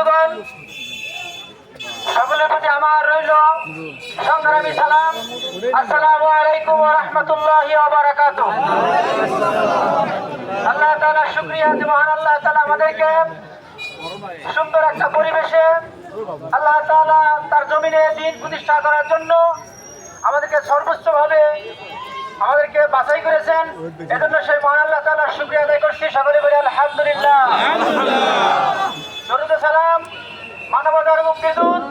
বন্ধুগণ, সকলের প্রতি আমার রইল সংগ্রামী সালাম। আসসালামু আলাইকুম ওয়া রাহমাতুল্লাহি ওয়া বারাকাতুহু। আল্লাহ তাআলা শুকরিয়া যে মহান আল্লাহ তাআলা আমাদেরকে সুন্দর একটা পরিবেশে আল্লাহ তাআলা তার জমিনে দ্বীন প্রতিষ্ঠা করার জন্য আমাদেরকে সর্বোচ্চভাবে আমাদেরকে বাছাই করেছেন। এজন্য সেই মহান আল্লাহ তাআলার শুকরিয়া আদায় করছি। সকলে বলি আলহামদুলিল্লাহ। দরুদ সালাম মানবতার মুক্তিদূত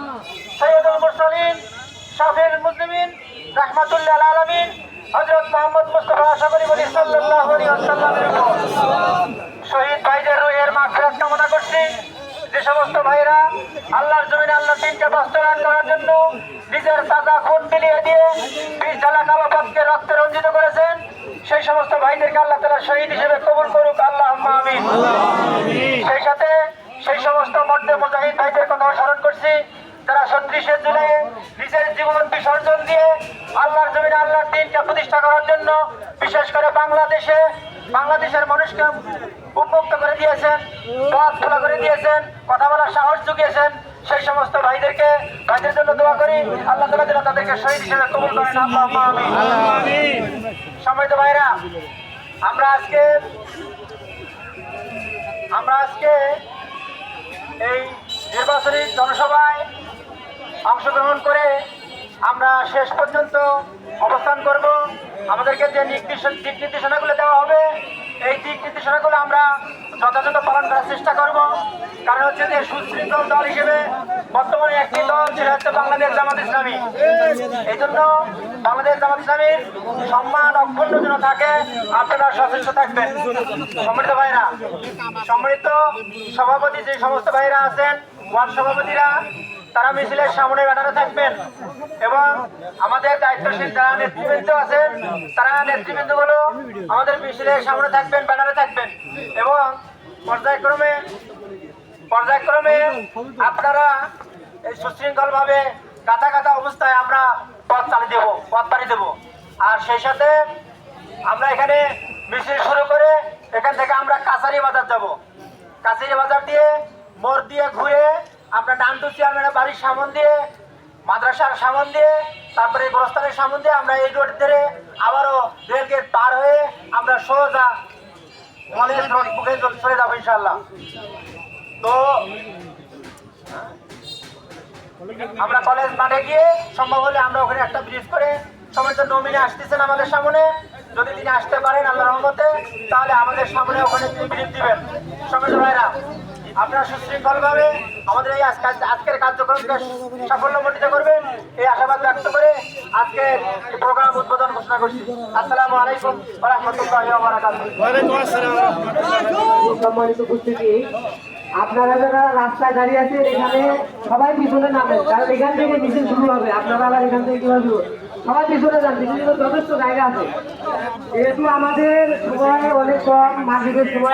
সৈয়দুল মুরসালিন শাফিউল মুজলিমিন রাহমাতুল্লিল আলামিন হযরত মুহাম্মদ মুস্তাফা সাল্লাল্লাহু আলাইহি ওয়াসাল্লামের উপর শহীদ ভাইদের রূহের মাগফিরাত কামনা করছি। যে সমস্ত ভাইরা আল্লাহর জমিনে আল্লাহর দ্বীনকে বাস্তবায়ন করার জন্য নিজের তাজা খুন বিলিয়ে দিয়ে 20 ঢালা কালো পথকে রক্তে রঞ্জিত করেছেন, সেই সমস্ত ভাইদেরকে আল্লাহ তাআলা শহীদ হিসেবে কবুল করুক, আল্লাহুম্মা আমিন। সেই সাথে সেই সমস্ত মর্দে মুজাহিদ ভাইদের কথা স্মরণ করছি যারা 37 জুলাই নিজের জীবন বিসর্জন দিয়ে আল্লাহর জমিনে আল্লাহর দ্বীনকে প্রতিষ্ঠা করার জন্য বিশেষ করে বাংলাদেশের মানুষকে উন্মুক্ত করে দিয়েছেন, পথ খোলা করে দিয়েছেন, কথা বলার সাহস জুগিয়েছেন। সেই সমস্ত ভাইদের জন্য দোয়া করি, আল্লাহ তাআলা যেন তাদেরকে শহীদ হিসেবে কবুল করেন, আল্লাহুম্মা আমিন। সম্মানিত ভাইরা, আমরা আজকে এই নির্বাচনী জনসভায় অংশগ্রহণ করে আমরা শেষ পর্যন্ত অবস্থান করব। আমাদেরকে যে দিক নির্দেশনাগুলো দেওয়া হবে, এই দিক নির্দেশনাগুলো আমরা যথাযথ পালন করার চেষ্টা করব। কারণ হচ্ছে যে সুশৃঙ্খল দল হিসেবে বর্তমানে একটি দল, সেটা হচ্ছে বাংলাদেশ জামাত ইসলামী। এই জন্য বাংলাদেশ জামাত ইসলামীর সম্মান অক্ষুণ্ণ যেন থাকে, আপনারা সচেষ্ট থাকবেন। সম্মানিত ভাইরা, সম্মানিত সভাপতি যে সমস্ত ভাইরা আছেন, ওয়ার্ড সভাপতিরা, তারা মিছিলের সামনে ব্যানারে থাকবেন এবং আমাদের দায়িত্বশীল যারা নেতৃবৃন্দ আছেন, তারা নেতৃবৃন্দগুলো আমাদের মিছিলের সামনে থাকবেন, ব্যানারে থাকবেন এবং পর্যায়ক্রমে আপনারা এই সুশৃঙ্খলভাবে গাঁথা অবস্থায় আমরা পথ পাড়ি দেব। আর সেই সাথে আমরা এখানে মিছিল শুরু করে এখান থেকে আমরা কাছারি বাজার যাব। কাছারি বাজার দিয়ে মোড় দিয়ে ঘুরে আমরা নান্টু চেয়ারম্যানের বাড়ির সামন দিয়ে, মাদ্রাসার সামন দিয়ে, তারপরে গোরস্থানের সামন দিয়ে আমরা এই রোড ধরে আবারও রেলগেট পার হয়ে আমরা সোজা কলেজ রোড বুকে চলে যাবো ইনশাআল্লাহ। তো আমরা কলেজ মাঠে গিয়ে সম্ভব হলে আমরা ওখানে একটা ব্রিজ করে সমস্ত নমিনি আসতেছেন আমাদের সামনে, যদি তিনি আসতে পারেন আল্লাহর রহমতে, তাহলে আমাদের সামনে ওখানে তিনি ব্রিজ দিবেন। সমস্ত ভাইরা, আপনারা সুশৃঙ্খলভাবে আমাদের এই আজকের কার্যক্রমকে সাফল্যমণ্ডিত করবেন, এই আশাবাদ ব্যক্ত করে আজকের প্রোগ্রাম উদ্বোধন ঘোষণা করছি। আসসালামু আলাইকুম ওয়া রাহমাতুল্লাহি ওয়া বারাকাতুহু। সম্মানিত উপস্থিতি, আপনারা যারা রাস্তায় দাঁড়িয়ে আছেন এখানে সবাই পিছনে নামেন, কারণ এখান থেকে মিছিল শুরু হবে। আপনারা আবার এখান থেকে কিভাবে সবাই পিছনে যান, পিছনে যথেষ্ট জায়গা আছে। যেহেতু আমাদের সময় অনেক কম, মাগরিবের সময়